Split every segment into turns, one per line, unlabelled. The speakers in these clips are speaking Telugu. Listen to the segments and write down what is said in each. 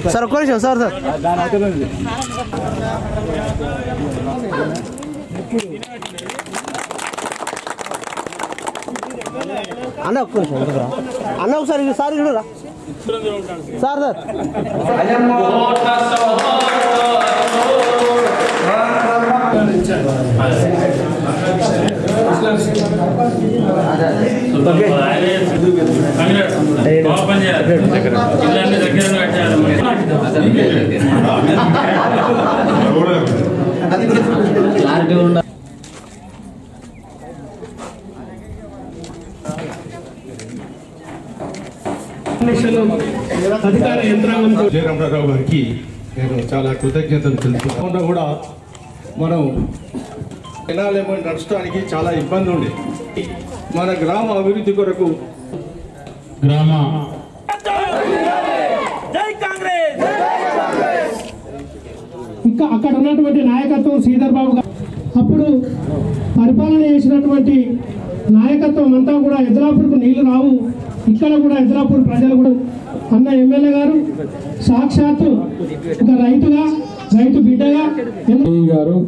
सर कोई सर सर అన్న ఒక్క నిమిషం అన్న ఒకసారి సార్ చూడరా సార్ సార్
అధికార యంత్రాంగంతో జయరామరావు గారికి నేను చాలా కృతజ్ఞతలు తెలుపుతున్నా. కూడా మనం ఎలాలేమో నడచడానికి చాలా ఇబ్బంది ఉండే మన గ్రామ అభివృద్ధి కొరకు గ్రామ
ఇంకా అక్కడ ఉన్నటువంటి నాయకత్వం శ్రీధర్ బాబు గారు అప్పుడు పరిపాలన చేసినటువంటి నాయకత్వం అంతా కూడా ఎద్లాపూర్కు నీళ్లు రావు, ఇక్కడ కూడా ఎద్లాపూర్ ప్రజలు కూడా అన్న ఎమ్మెల్యే గారు సాక్షాత్తు ఒక రైతుగా రైతు బిడ్డగా
గారు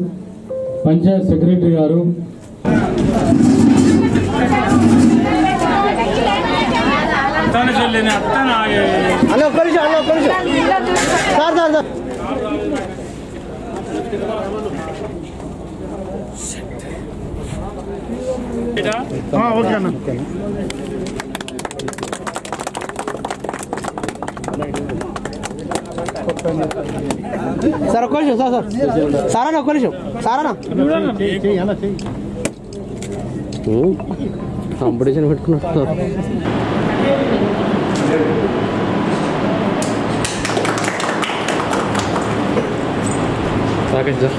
పంచాయత్ సెక్రటరీ గారు
ఓకే అన్న
सर ఒక్క నిమిషం సార్ సార్ సారా ఒక్క నిమిషం సారా కాంపిటీషన్ పెట్టుకున్నట్టు రాకేష్ సార్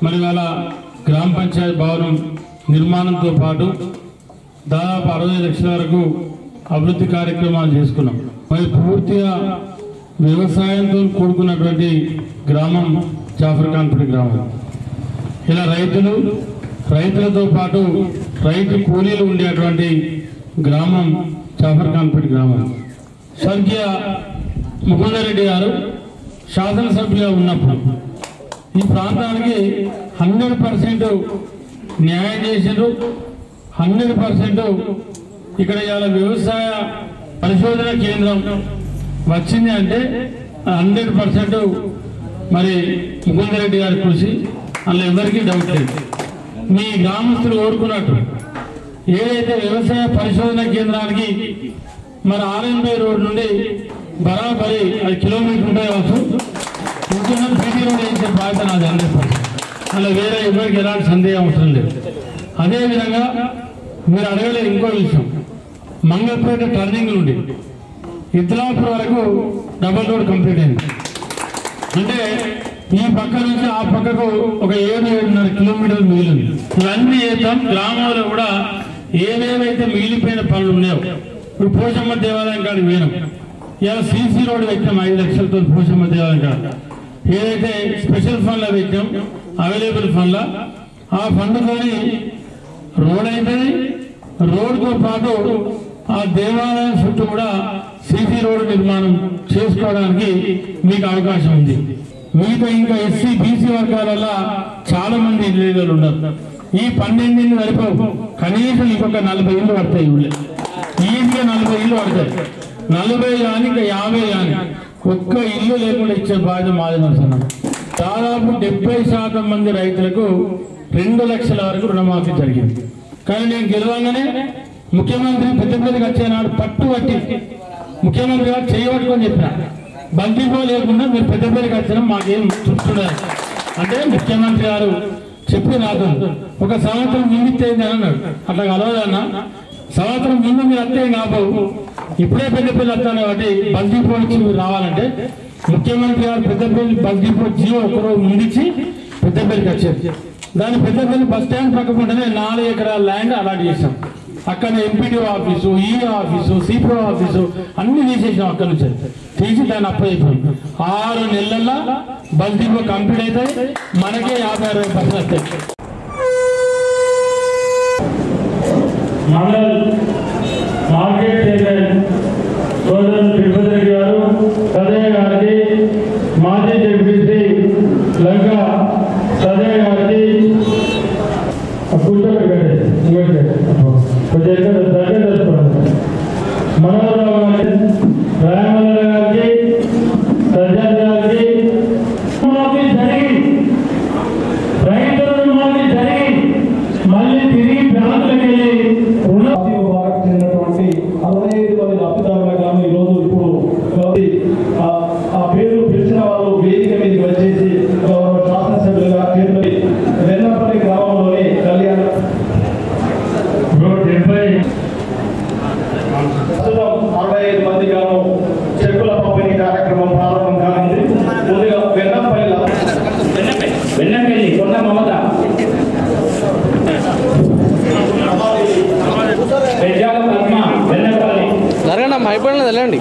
మరి వాళ్ళ గ్రామ పంచాయతీ భవనం నిర్మాణంతో పాటు దాదాపు 60 లక్షల వరకు అభివృద్ధి కార్యక్రమాలు చేసుకున్నాం. మరి పూర్తిగా వ్యవసాయంతో కూడుకున్నటువంటి గ్రామం జాఫర్ఖాన్పేట గ్రామం. ఇలా రైతులతో పాటు రైతు కూలీలు ఉండేటువంటి గ్రామం జాఫర్ఖాన్పేట గ్రామం. స్వర్గీయ ముకుందరెడ్డి గారు శాసనసభ్యులుగా ఉన్నప్పుడు ఈ ప్రాంతానికి 100% న్యాయం చేసిండ్రు. 100% ఇక్కడ ఇవాళ వ్యవసాయ పరిశోధన కేంద్రం వచ్చింది అంటే 100% మరి ముకుందరెడ్డి గారి కృషి, అందులో ఎవరికీ డౌట్ లేదు. మీ గ్రామస్తులు కోరుకున్నట్టు ఏదైతే వ్యవసాయ పరిశోధన కేంద్రానికి మరి ఆర్ఎన్బై రోడ్ నుండి బరాబరి 1 కిలోమీటర్ ఉంటాయి కావచ్చు, ముఖ్యంగా బీటీ రోడ్ వేసే బాధ్యత నాది 100%. అలా వేరే ఎవరికి ఎలాంటి సందేహం అవసరం లేదు. అదేవిధంగా మీరు అడగలేదు ఇంకో విషయం, మంగళపేట టర్నింగ్ నుండి ఇద్లాపూర్ వరకు డబల్ రోడ్ కంప్లీట్ అయింది. అంటే ఈ పక్క నుంచి ఆ పక్కకు ఒక 7-7.5 కిలోమీటర్లు మిగిలింది. ఇవన్నీ చేద్దాం. గ్రామంలో కూడా ఏవేవైతే మిగిలిపోయిన పనులు ఉన్నాయో, ఇప్పుడు పోషమ్మ దేవాలయం కాడికి పోయినాం. ఇలా సీసీ రోడ్డు పెట్టాం 5 లక్షలతో పోషమ్మ దేవాలయం కాడ. ఏదైతే స్పెషల్ ఫండ్లో పెట్టాం అవైలబుల్ ఫండ్లో ఆ ఫండ్తో రోడ్ అయితే రోడ్తో పాటు ఆ దేవాలయం చుట్టూ కూడా సీసీ రోడ్డు నిర్మాణం చేసుకోవడానికి మీకు అవకాశం ఉంది. మిగతా ఇంకా ఎస్సీ బీసీ వర్గాలలో చాలా మంది ఇల్లు ఉన్నారు. ఈ 12 ఇళ్ళు సరిపోవు, కనీసం ఇంకొక 40 ఇళ్ళు పడతాయి. ఊళ్ళో ఈజీగా 40 ఇళ్ళు పడతాయి. 40 కానీ ఇంకా 50 కానీ ఒక్క ఇల్లు లేకుండా ఇచ్చే బాధ్యత మాది. దాదాపు 70% మంది రైతులకు 2 లక్షల వరకు రుణమాఫీ జరిగింది. కానీ నేను గెలవంగానే ముఖ్యమంత్రి పెద్దపల్లికి వచ్చేనాడు పట్టుబట్టి ముఖ్యమంత్రి గారు చేయబట్టుకొని చెప్పిన బంతిపో లేకుండా మీరు పెద్దపల్లికి వచ్చినా మాకేం చూస్తున్నారు అంటే ముఖ్యమంత్రి గారు చెప్పి నాకు 1 సంవత్సరం ముందుచ్చేది అని అన్నాడు. అట్లా కలవదన్న, సంవత్సరం ముందు మీరు వస్తే కాబోవు, ఇప్పుడే పెద్దపల్లి వస్తాను కాబట్టి బంతిపో నుంచి మీరు రావాలంటే ముఖ్యమంత్రి గారు పెద్దపల్లి బంతిపో జీవో ఒకరోజు ముందిచ్చి పెద్దపల్లికి వచ్చేది. దాని పెద్దపల్లి బస్ స్టాండ్ పక్కకుండానే 4 ఎకరాల ల్యాండ్ అలాట్ చేశాం. అక్కడ ఎంపీడీ ఆఫీసు, ఈ ఆఫీసు, సిపిఓ ఆఫీసు అన్ని తీసేసాం. అక్కడి నుంచి తీసి దాన్ని అప్పయిపోయింది. 6 నెలల్లో బంతిపో కంప్లీట్ అయితే మనకే 50-60 బస్సులు వస్తాయి. మండల్ మార్కెట్ చైర్మన్ సోదరులు తిరుపతి రెడ్డి గారు, సదయ్య గారికి, మాజీ జడ్పీసీ లంక సదయ్య గారికి మనోహరరావు గారికి, రాయమల్ల గారికి, సజ్జాద్ గారికి రైతుల రుణమాఫీ జరిగి మళ్ళీ తిరిగి బ్యాంకులకు వెళ్ళి రుణమాఫీ చెందినటువంటి 65 మంది లబ్ధిదారులుగాను ఈరోజు ఇప్పుడు ఆ పేర్లు పిలిచిన వాళ్ళు వేదిక మీదకి వచ్చేసి గౌరవ శాసనసభ్యులుగా వెన్నపల్లి గ్రామంలోని కళ్యాణ 65 మంది గాను చెక్కుల పంపిణీ కార్యక్రమం ప్రారంభం కానుంది. ముందుగా వెన్నపల్లి కొన్న మమత
జరగండి అయిపోయినా వెళ్ళండి.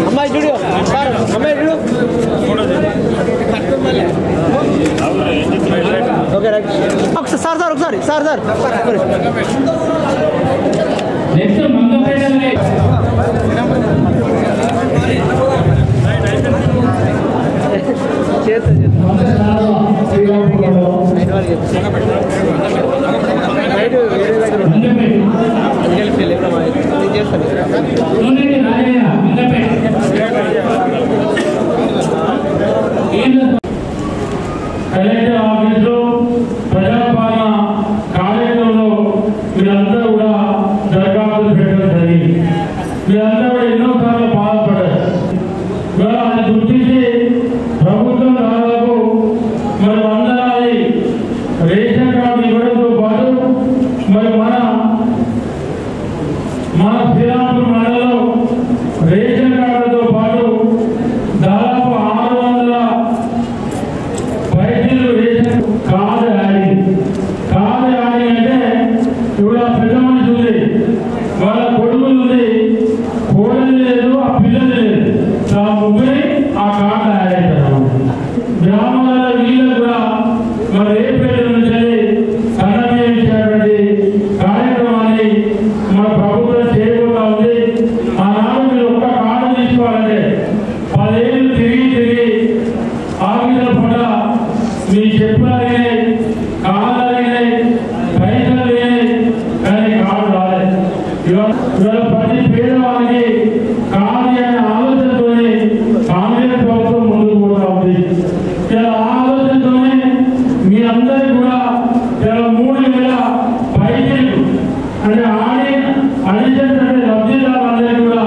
అమ్మాయి చూడు సార్, అమ్మాయి చూడు. Okay right. సార్ సార్ ఒకసారి సార్ సార్
కలెక్టర్ ఆఫీసులో ప్రజాపాలన కార్యాలయంలో మీరందరూ కూడా దరఖాస్తులు పెట్టడం జరిగింది. మీరందరూ కూడా ఎన్నోసార్లు బాధపడ్డారు. ఇవాళ అది గుర్తించి ప్రభుత్వం దాదాపు మరి 100 రేషన్ కార్డు ఇవ్వడంతో పాటు మరి మన శ్రీరాంపూర్ మండలంలో రేషన్ కార్డులతో పాటు దాదాపు 600 వైద్యులు రేషన్ కార్డు యాడింగ్ అంటే ఇప్పుడు ఆ పెద్ద మనిషి ఉంది, వాళ్ళ కొడుకులు ఉంది, కోడలు లేదు, ఆ పిల్లలు లేదు, ఆ ముగ్గురి ఆ కార్డు యాడ్ అవుతారు. గ్రామాల వీళ్ళు కూడా మరి రేపేట నుంచి సన్నమించేటువంటి కార్యక్రమాన్ని మన ప్రభుత్వం చేయకుండా ఉంది. ఆనాడు మీరు ఒక్క కార్డు తీసుకోవాలంటే 10 ఏళ్ళు తిరిగి ఆఫీసుల పట్ల మీ చెప్పులనే కాళ్ళనే పైసలు కానీ కార్డు రాలేదు. ఇవాళ ప్రతి పేదవానికి కార్డు అనే ఆలోచనతోనే కాంగ్రెస్ ప్రభుత్వం ముందుకు కూడా ఉంది. ఇలా ఆలోచనతోనే మీ అందరికీ కూడా 3,000 పైసలు ఆడి అడిషన్ లబ్ధిదారులందరికీ కూడా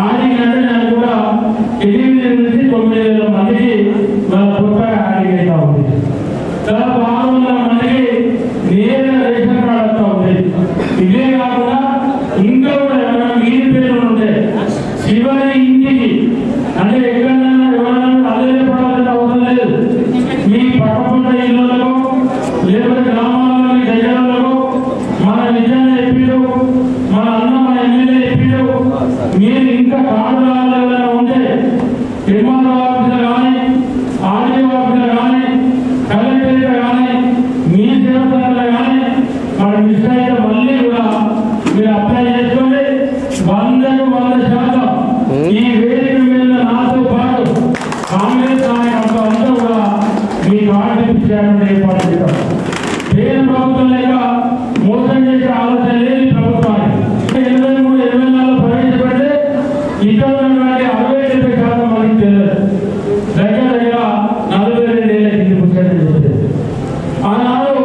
ఆడి అంటే నేను కూడా 8 నుంచి 9,000 మందికి మన కొత్తగా ఆడి అవుతా ఉంది. దాదాపు 600 మందికి నేరుగా రేషన్ కార్డు వస్తూ ఉంది. ఇదే కాకుండా ఇంకా కూడా ఎవరైనా మీది పేర్లు ఉంటే చివరి ఇంటికి అంటే ఎక్కడైనా ఎవరైనా అదే పడాల్సిన అవసరం లేదు. మీ పక్కపక్క ఇళ్లలో లేకపోతే గ్రామాలలో దగ్గరలో మన నిజంగా చెప్పారు, మన అన్న మన ఎమ్మెల్యే చెప్పారు. మీరు ఇంకా కార్డులలో ఏదైనా ఉంటే నిర్మాణ ఆఫీసులు కానీ ఆర్డీఓ ఆఫీసులు కానీ కలెక్టరేట్ కానీ మీ దేవస్థానాలు కానీ మన మిస్ అయితే మళ్ళీ కూడా మీరు అప్లై చేసుకోండి. 100% ఈ వేదిక మీద నాతో పాటు కాంగ్రెస్ నాయకులతో అంతా కూడా మీ కార్డు ఇప్పించాలని ఏర్పాటు చేశాం. పేద ప్రభుత్వం లేక మోసం చేసే ఆలోచన లేని ప్రభుత్వాన్ని 23-24 ప్రవేశపెడితే ఇక్కడ ఉన్నటువంటి 60-70% మనకి తెలియదు. దగ్గర దగ్గర 42 ఏళ్ళ కింది పుస్తకం చేసేది. ఆనాడు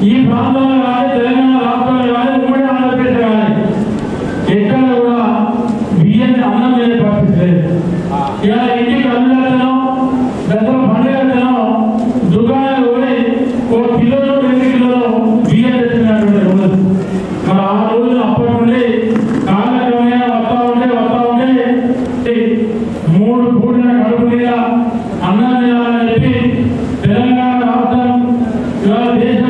ఈ ప్రాంతంలో కానీ తెలంగాణ రాష్ట్రంలో కానీ ఉమ్మడి ఆంధ్రప్రదేశ్ కానీ ఎక్కడ కూడా బియ్యాన్ని అన్నం లేని పరిస్థితి లేదు. ఇలా ఇంటికి అన్నం దసరా పండుగ దుకాణాలు పోయి 1 కిలోలు 2 కిలోలు బియ్యం తెచ్చినటువంటి రోజు. మరి ఆ రోజులు అప్పటి నుండి కాలక్రమేణ వస్తా ఉంటే 3 పూటల కడుపు మీద అన్నం తినాలని చెప్పి తెలంగాణ రాష్ట్రం ఇవాళ దేశ